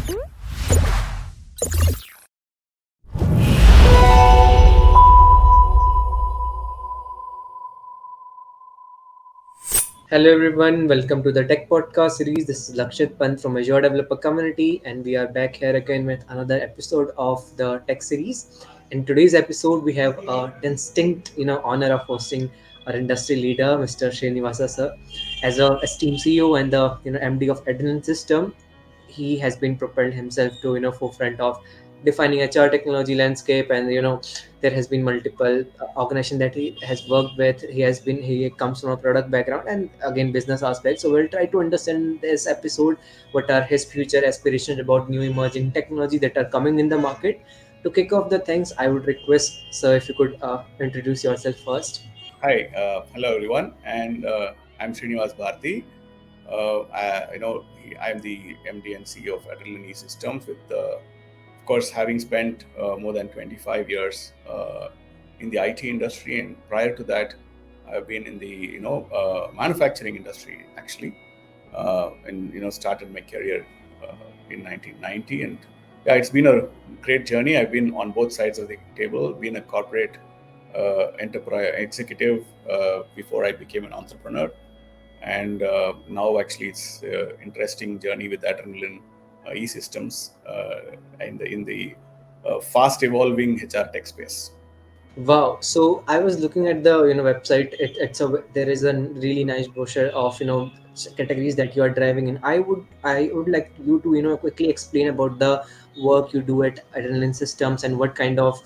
Hello everyone, welcome to the Tech Podcast series. This is Lakshit Pant from Azure Developer Community, and we are back here again with another episode of the Tech series. In today's episode, we have a distinct, honor of hosting our industry leader, Mr. Srinivasa sir, as a esteemed CEO and the MD of Adrenalin System. He has been propelled himself to forefront of defining HR technology landscape, and there has been multiple organization that he has worked with. He comes from a product background and again business aspect. So we'll try to understand this episode what are his future aspirations about new emerging technology that are coming in the market. To kick off the things, I would request sir if you could introduce yourself first. Hi, hello everyone, and I'm Srinivasa Bharathy. I'm the MD and CEO of Adrenalin eSystems, with, of course, having spent more than 25 years in the IT industry, and prior to that, I've been in the manufacturing industry actually, and started my career in 1990, and yeah, it's been a great journey. I've been on both sides of the table, been a corporate enterprise executive before I became an entrepreneur, and now actually it's interesting journey with Adrenalin eSystems in the fast evolving HR tech space. Wow. So I was looking at the website. There is a really nice brochure of categories that you are driving in. I would like you to quickly explain about the work you do at Adrenaline Systems and what kind of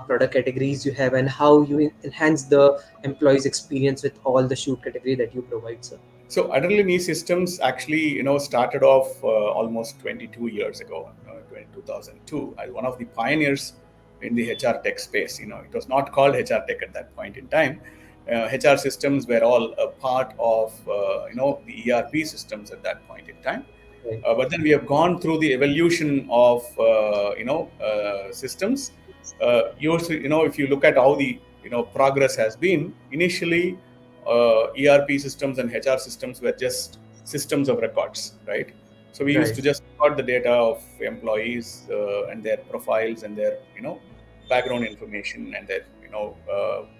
product categories you have and how you enhance the employees experience with all the shoot category that you provide, sir. So Adrenalin eSystems actually started off almost 22 years ago, 2002, as one of the pioneers in the HR tech space. It was not called HR tech at that point in time. HR systems were all a part of the ERP systems at that point in time. Right. But then we have gone through the evolution of systems. If you look at how the progress has been, initially ERP systems and HR systems were just systems of records, right? So we used Right. to just record the data of employees and their profiles and their background information and their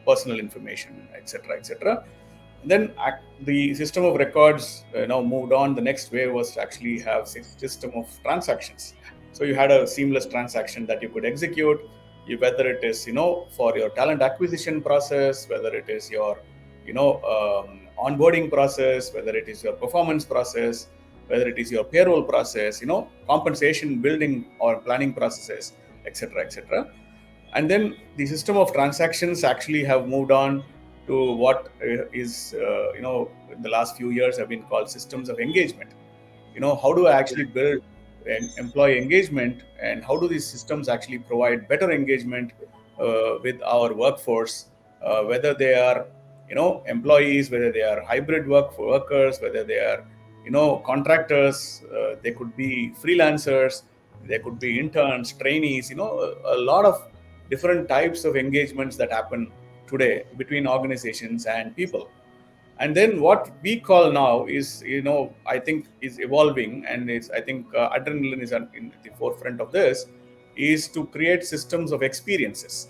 personal information, etc., etc. Then the system of records now moved on. The next wave was to actually have system of transactions. So you had a seamless transaction that you could execute, whether it is for your talent acquisition process, whether it is your onboarding process, whether it is your performance process, whether it is your payroll process, compensation building or planning processes, etc., etc. And then the system of transactions actually have moved on to what is in the last few years have been called systems of engagement. How do I actually build an employee engagement, and how do these systems actually provide better engagement with our workforce, whether they are employees, whether they are hybrid workers, whether they are contractors, they could be freelancers, they could be interns, trainees, a lot of different types of engagements that happen today between organizations and people. And then what we call now is I think is evolving, and is I think Adrenalin is in the forefront of this, is to create systems of experiences,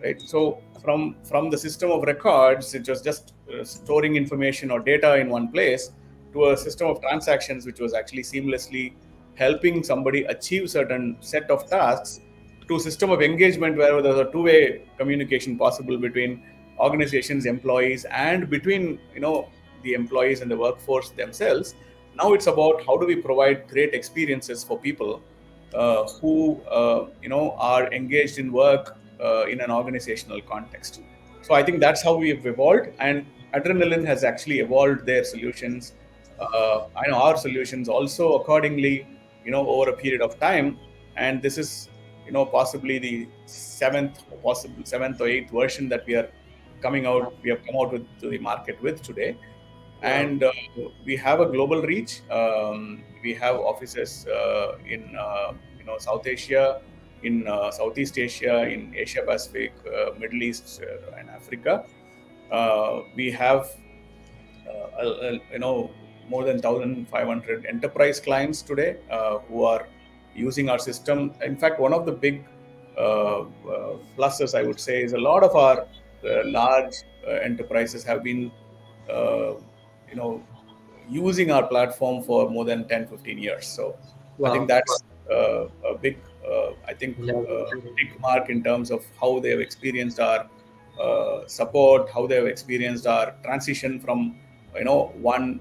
right? So from the system of records, it was just storing information or data in one place, to a system of transactions which was actually seamlessly helping somebody achieve certain set of tasks, to system of engagement where there's a two-way communication possible between organizations, employees, and between the employees and the workforce themselves. Now it's about how do we provide great experiences for people who are engaged in work in an organizational context. So I think that's how we've evolved, and Adrenalin has actually evolved their solutions. I know our solutions also accordingly, over a period of time, and this is possibly the seventh or eighth version that we have come out with to the market with today. Wow. And we have a global reach. We have offices in South Asia, in Southeast Asia, in Asia Pacific, Middle East, and Africa. We have more than 1,500 enterprise clients today who are using our system. In fact, one of the big pluses I would say is a lot of our large enterprises have been uh, you know using our platform for more than 10-15 years. So I think Wow. that's a big I think Lovely. tick mark in terms of how they have experienced our support, how they have experienced our transition from one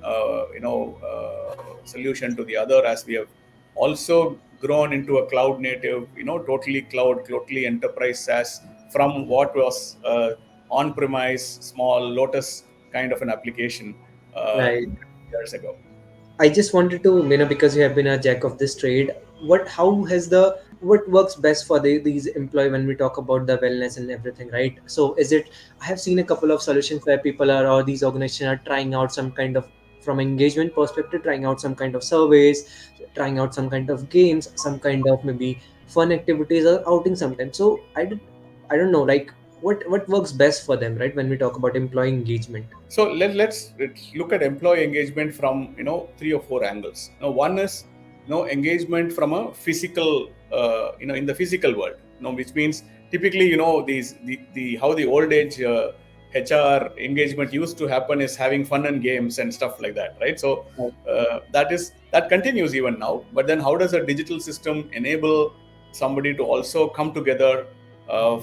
solution to the other, as we have also grown into a cloud native, totally cloud, totally enterprise SaaS, from what was on premise small Lotus kind of an application Right. years ago. I just wanted to, because you have been a jack of this trade, what works best for these employee when we talk about the wellness and everything, right? So is it, I have seen a couple of solutions where people are, or these organizations are trying out some kind of, from engagement perspective, trying out some kind of surveys, trying out some kind of games, some kind of maybe fun activities or outing sometimes. So I don't know, like what works best for them, right? When we talk about employee engagement. So let's look at employee engagement from 3 or 4 angles. One is engagement from a physical in the physical world. Which means typically these the how the old age HR engagement used to happen is having fun and games and stuff like that, right? So that continues even now. But then how does a digital system enable somebody to also come together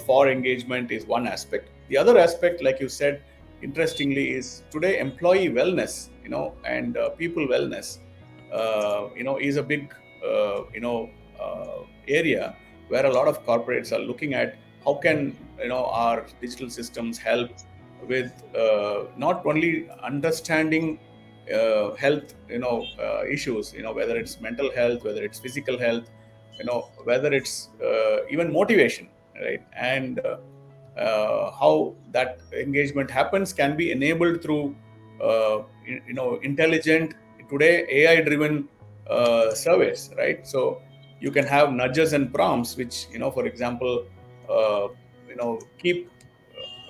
for engagement is one aspect. The other aspect, like you said, interestingly, is today employee wellness, and people wellness, is a big, area where a lot of corporates are looking at how can our digital systems help with not only understanding health, issues, whether it's mental health, whether it's physical health, whether it's even motivation, right? And how that engagement happens can be enabled through intelligent, today AI driven surveys, right? So you can have nudges and prompts which, for example, keep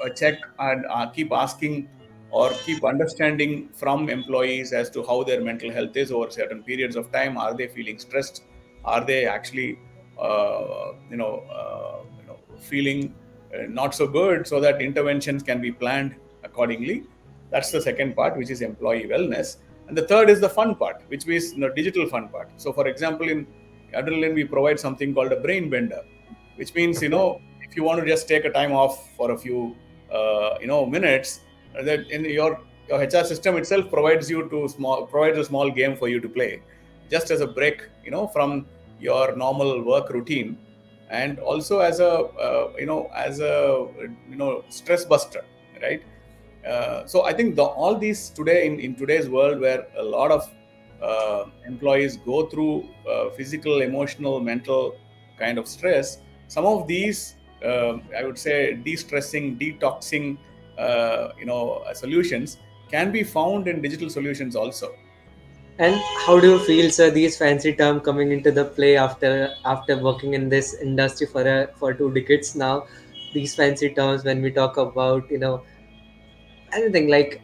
a check and keep asking or keep understanding from employees as to how their mental health is over certain periods of time. Are they feeling stressed? Are they actually feeling not so good, so that interventions can be planned accordingly? That's the second part, which is employee wellness. And the third is the fun part, which is digital fun part. So for example, in Adrenalin, we provide something called a brain bender, which means, Okay. if you want to just take a time off for a few minutes, that in your HR system itself provides a small game for you to play, just as a break, from your normal work routine, and also as a stress buster, right? So I think all these today, in today's world, where a lot of employees go through physical, emotional, mental kind of stress, some of these, I would say, de-stressing, detoxing, solutions can be found in digital solutions also. And how do you feel, sir, these fancy term coming into the play after working in this industry for 2 decades now? These fancy terms when we talk about anything like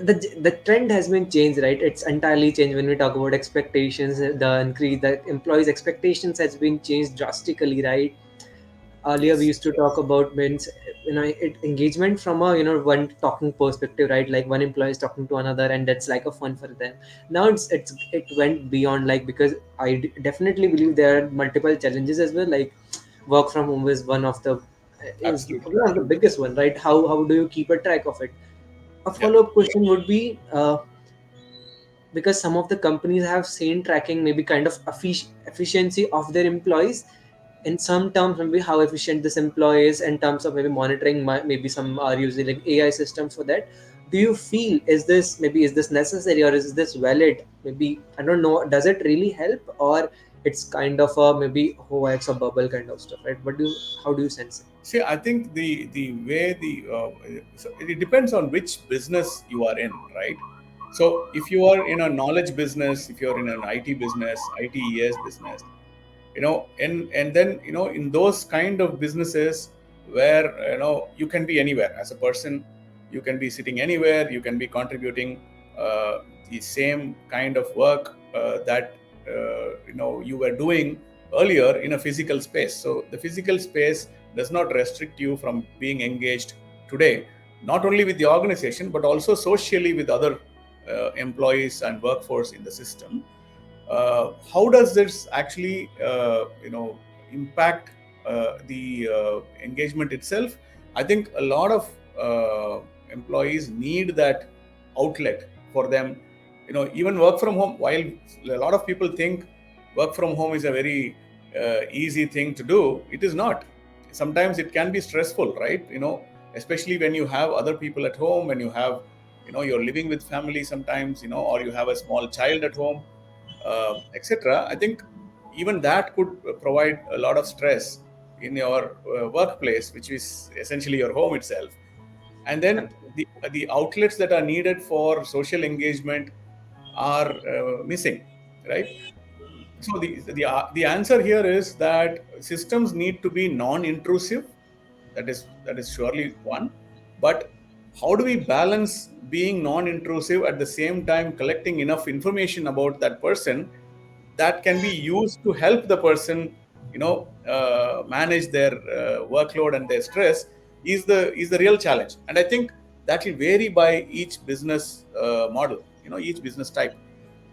the trend has been changed, right? It's entirely changed when we talk about expectations. The employees' expectations has been changed drastically, right? Earlier we Yes, used to talk about means engagement from a one talking perspective, right? Like one employee is talking to another and that's like a fun for them. Now it went beyond, like, because definitely believe there are multiple challenges as well, like work from home is absolutely. one of the biggest one, right? How do you keep a track of it? A Yeah. follow-up question would be, because some of the companies have seen tracking maybe kind of efficiency of their employees in some terms, maybe how efficient this employee is in terms of maybe monitoring. Maybe some are using like AI systems for that. Do you feel, is this necessary, or is this valid? Maybe, I don't know, does it really help, or it's kind of a maybe hoax or bubble kind of stuff, right? How do you sense it? See, I think the way so it depends on which business you are in, right? So if you are in a knowledge business, if you're in an IT business, ITES business, and then in those kind of businesses where you can be anywhere as a person, you can be sitting anywhere, you can be contributing the same kind of work that you were doing earlier in a physical space. So the physical space does not restrict you from being engaged today, not only with the organization but also socially with other employees and workforce in the system. How does this actually impact the engagement itself? I think a lot of employees need that outlet for them. Even work from home, while a lot of people think work from home is a very easy thing to do, it is not. Sometimes it can be stressful, right? Especially when you have other people at home, when you have, you're living with family sometimes, or you have a small child at home, etc. I think even that could provide a lot of stress in your workplace, which is essentially your home itself. And then the outlets that are needed for social engagement are missing, right? So the answer here is that systems need to be non-intrusive. That is surely one. But how do we balance being non-intrusive at the same time collecting enough information about that person that can be used to help the person, manage their workload and their stress, is the real challenge. And I think that will vary by each business model, each business type.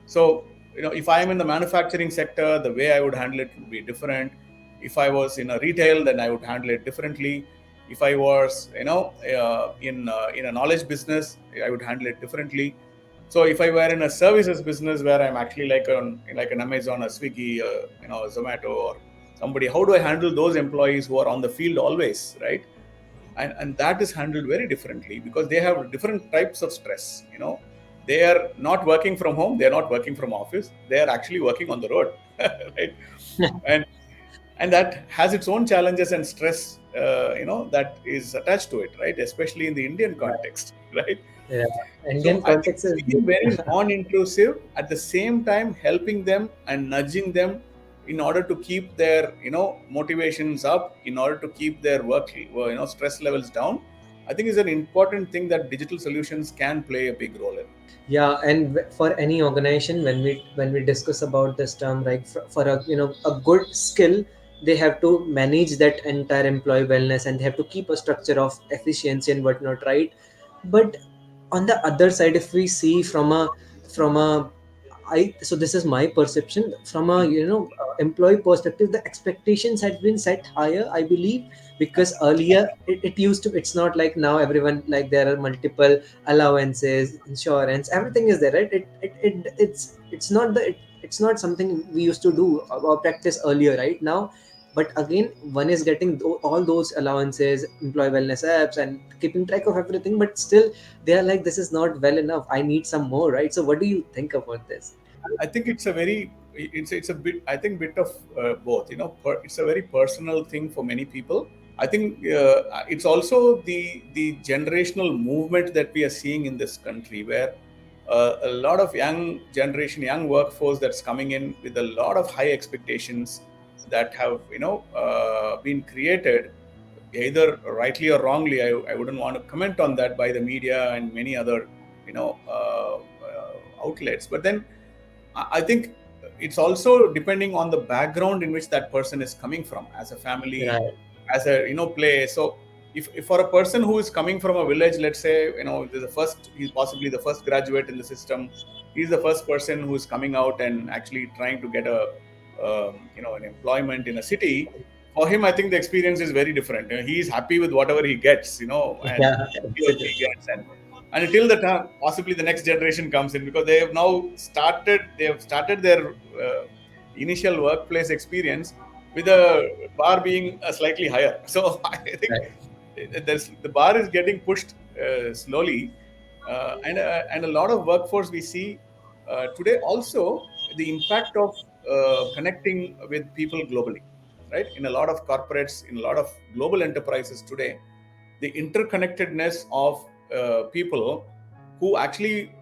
So, if I am in the manufacturing sector, the way I would handle it would be different. If I was in a retail, then I would handle it differently. If I was, in a knowledge business, I would handle it differently. So if I were in a services business where I'm actually like an Amazon, a Swiggy, a Zomato, or somebody, how do I handle those employees who are on the field always, right? And that is handled very differently because they have different types of stress. They are not working from home, they are not working from office, they are actually working on the road, right? and and that has its own challenges and stress, that is attached to it, right? Especially in the Indian context, right? Yeah, So Indian I think context is being very non-intrusive, at the same time helping them and nudging them in order to keep their motivations up, in order to keep their work stress levels down, I think is an important thing that digital solutions can play a big role in. yeah. And for any organization, when we discuss about this term, like for a a good skill, they have to manage that entire employee wellness, and they have to keep a structure of efficiency and whatnot, right? But on the other side, if we see from a so this is my perception from a employee perspective, the expectations had been set higher, I believe, because earlier it used to, it's not like now everyone, like there are multiple allowances, insurance, everything is there, right? It's not it's not something we used to do or practice earlier, right now. But again, one is getting all those allowances, employee wellness apps, and keeping track of everything, but still they are like, this is not well enough, I need some more, right? So what do you think about this? I think it's a bit, I think, bit of both. It's a very personal thing for many people. I think it's also the generational movement that we are seeing in this country, where a lot of young generation, young workforce that's coming in with a lot of high expectations that have been created, either rightly or wrongly. I wouldn't want to comment on that, by the media and many other outlets. But then I think it's also depending on the background in which that person is coming from, as a family, Right. as a place. So if for a person who is coming from a village, let's say, he's possibly the first graduate in the system, he's the first person who is coming out and actually trying to get an employment in a city. For him, I think the experience is very different. He's happy with whatever he gets, and Yeah, he or she absolutely. gets. And until the time possibly the next generation comes in, because they have started their initial workplace experience with a bar being slightly higher. So I think Right. the bar is getting pushed slowly, and a lot of workforce we see today also, the impact of connecting with people globally, right? In a lot of corporates, in a lot of global enterprises today, the interconnectedness of people who actually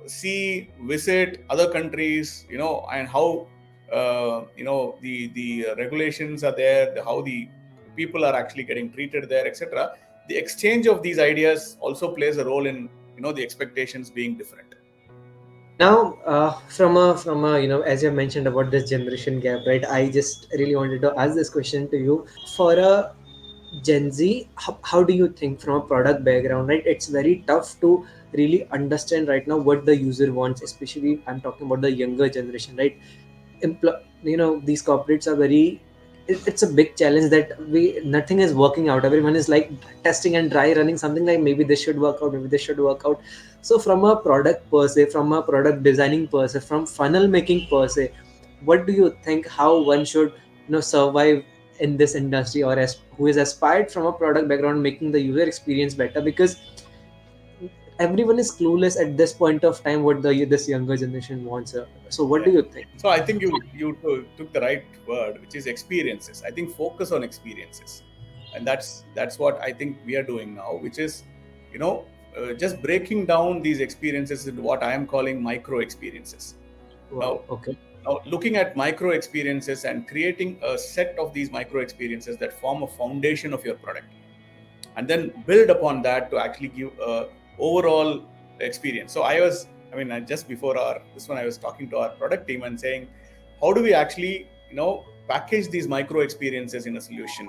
see, visit other countries, and how the regulations are there, how the people are actually getting treated there, etc. The exchange of these ideas also plays a role in the expectations being different. Now, from a as you mentioned about this generation gap, right? I just really wanted to ask this question to you. For a Gen Z, how do you think from a product background, right? It's very tough to really understand right now what the user wants, especially I'm talking about the younger generation, right? These corporates are very, it's a big challenge that we nothing is working out. Everyone is like testing and dry running something, like maybe this should work out, maybe this should work out. So from a product per se, from a product designing per se, from funnel making per se, what do you think how one should survive in this industry, or as who is aspired from a product background making the user experience better? Because everyone is clueless at this point of time what the this younger generation wants. So what Yeah. do you think? So I think you took the right word, which is experiences. I think focus on experiences, and that's what I think we are doing now, which is, you know, just breaking down these experiences into what I am calling micro experiences. Wow. Now, Okay. looking at micro experiences and creating a set of these micro experiences that form a foundation of your product, and then build upon that to actually give a overall experience. So just before our this one, I was talking to our product team and saying, how do we actually, package these micro experiences in a solution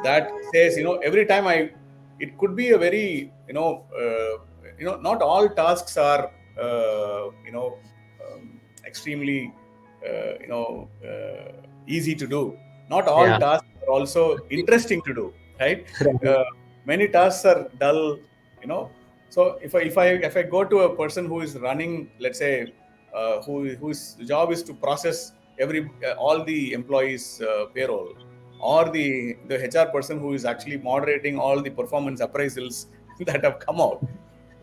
that says, every time it could be a very, not all tasks are, extremely, easy to do. Not all Yeah. tasks are also interesting to do, right? Right. Uh, Many tasks are dull, you know. So if I go to a person who is running, let's say, whose job is to process all the employees' payroll, or the HR person who is actually moderating all the performance appraisals that have come out,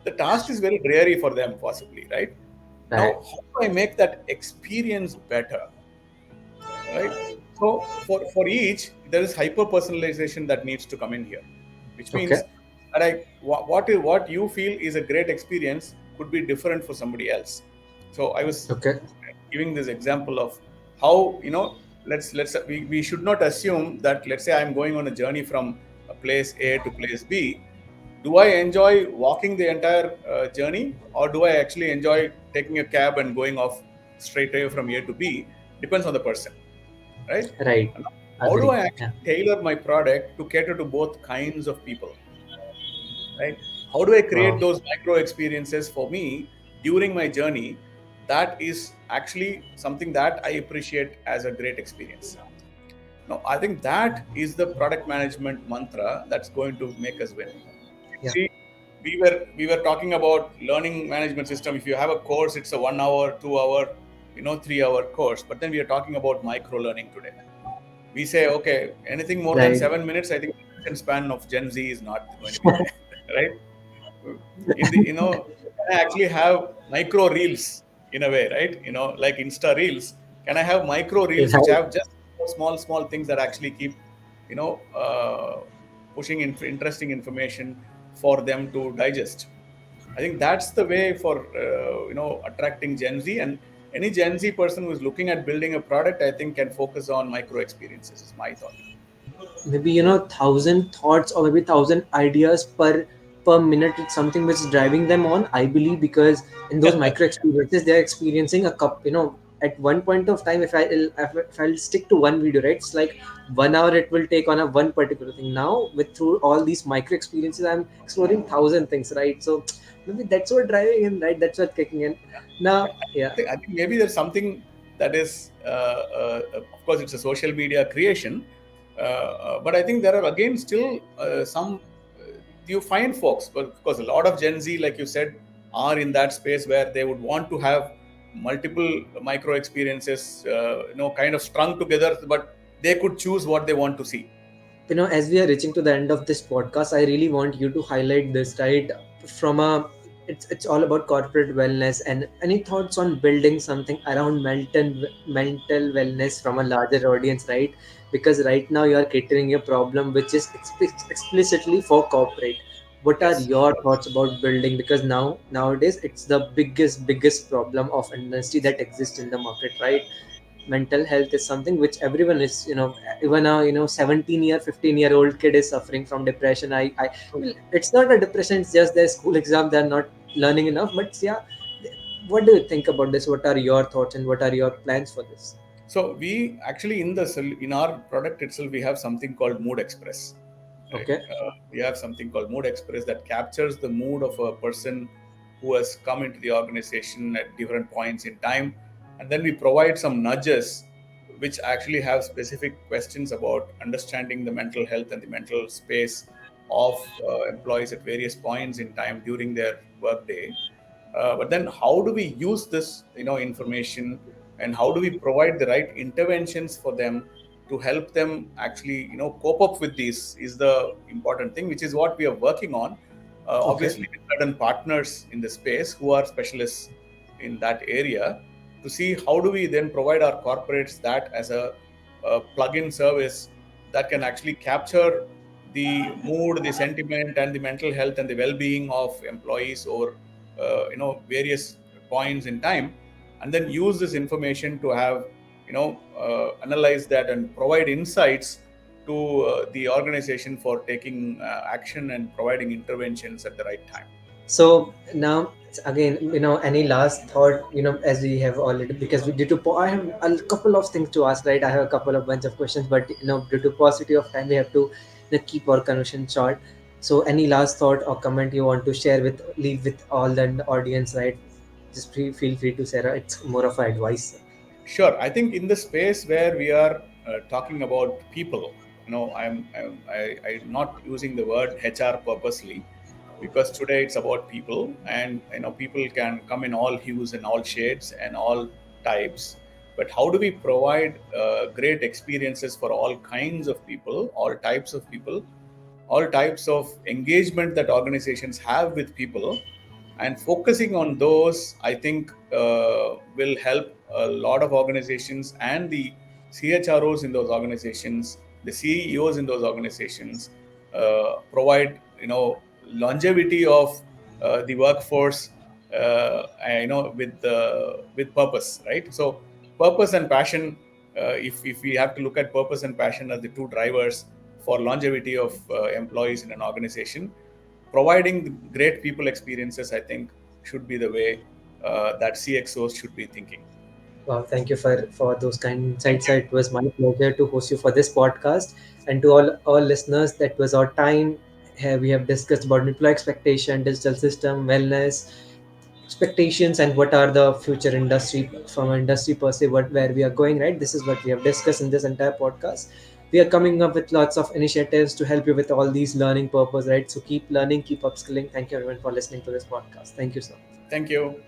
the task is very dreary for them, possibly, right? Now, Right. how do I make that experience better, right? So for each, there is hyper personalization that needs to come in here, which Okay. means that what you feel is a great experience could be different for somebody else. So I was Okay. giving this example of how, we should not assume that, let's say I'm going on a journey from a place A to place B. Do I enjoy walking the entire journey, or do I actually enjoy taking a cab and going off straight away from A to B? Depends on the person, right? Right. And how do Agree. I Yeah. actually tailor my product to cater to both kinds of people, right? How do I create Wow. those micro experiences for me during my journey? That is actually something that I appreciate as a great experience. Now, I think that is the product management mantra that's going to make us win. Yeah. See, we were talking about learning management system. If you have a course, it's a 1 hour, 2 hour, 3 hour course. But then we are talking about micro learning today. We say, okay, anything more than Right. 7 minutes, I think the attention span of Gen Z is not going to be there, right? In the, can I actually have micro reels in a way, right? Like Insta reels. Can I have micro reels which Right. have just small, small things that actually keep, pushing in interesting information for them to digest? I think that's the way for, attracting Gen Z, and any Gen Z person who is looking at building a product, I think, can focus on micro experiences. Is my thought. Maybe 1,000 thoughts or maybe 1,000 ideas per minute. It's something which is driving them on, I believe, because in those micro experiences they're experiencing a cup, at one point of time, if I'll stick to one video, right, it's like 1 hour it will take on a one particular thing. Now with through all these micro experiences I'm exploring 1,000 things, right? So maybe that's what driving in, right? That's what kicking in now. Yeah. I think maybe there's something that is, of course, it's a social media creation, but I think there are again still some. You find folks, but of course, a lot of Gen Z, like you said, are in that space where they would want to have multiple micro experiences, kind of strung together, but they could choose what they want to see. As we are reaching to the end of this podcast, I really want you to highlight this, right? From a, it's all about corporate wellness, and any thoughts on building something around mental wellness from a larger audience, right? Because right now you are catering a problem which is explicitly for corporate. What are Yes. your thoughts about building? Because nowadays it's the biggest problem of industry that exists in the market, right? Mental health is something which everyone is, even a 17-year 15-year-old kid is suffering from depression. Well, it's not a depression, it's just their school exam, they're not learning enough, but yeah, what do you think about this? What are your thoughts and what are your plans for this? So we actually in our product itself we have something called Mood Express, right? Okay. We have something called Mood Express that captures the mood of a person who has come into the organization at different points in time, and then we provide some nudges which actually have specific questions about understanding the mental health and the mental space of employees at various points in time during their workday. But then how do we use this information, and how do we provide the right interventions for them to help them actually cope up with these is the important thing, which is what we are working on, Okay. obviously with certain partners in the space who are specialists in that area, to see how do we then provide our corporates that as a plug-in service that can actually capture the mood, the sentiment, and the mental health and the well-being of employees over various points in time, and then use this information to have analyze that and provide insights to the organization for taking action and providing interventions at the right time. So now again, any last thought, as we have already, because we due to I have a couple of things to ask, right? I have a couple of bunch of questions, but due to paucity of time, we have to keep our conversation short. So any last thought or comment you want to share with leave with all the audience, right? Just feel free to share. It's more of advice. Sure. I think in the space where we are talking about people, I'm not using the word HR purposely, because today it's about people, and people can come in all hues and all shades and all types. But how do we provide great experiences for all kinds of people, all types of engagement that organizations have with people, and focusing on those, I think, will help a lot of organizations and the CHROs in those organizations, the CEOs in those organizations, provide longevity of the workforce, with purpose, right? So purpose and passion, if we have to look at purpose and passion as the two drivers for longevity of employees in an organization, providing the great people experiences, I think, should be the way that CXOs should be thinking. Wow, thank you for those kind Thank insights. you. It was my pleasure to host you for this podcast. And to all listeners, that was our time. Here we have discussed about employee expectation, digital system, wellness, expectations, and what are the future industry from industry per se, what where we are going. Right, this is what we have discussed in this entire podcast. We are coming up with lots of initiatives to help you with all these learning purpose. Right, so keep learning, keep upskilling. Thank you everyone for listening to this podcast. Thank you, sir. Thank you.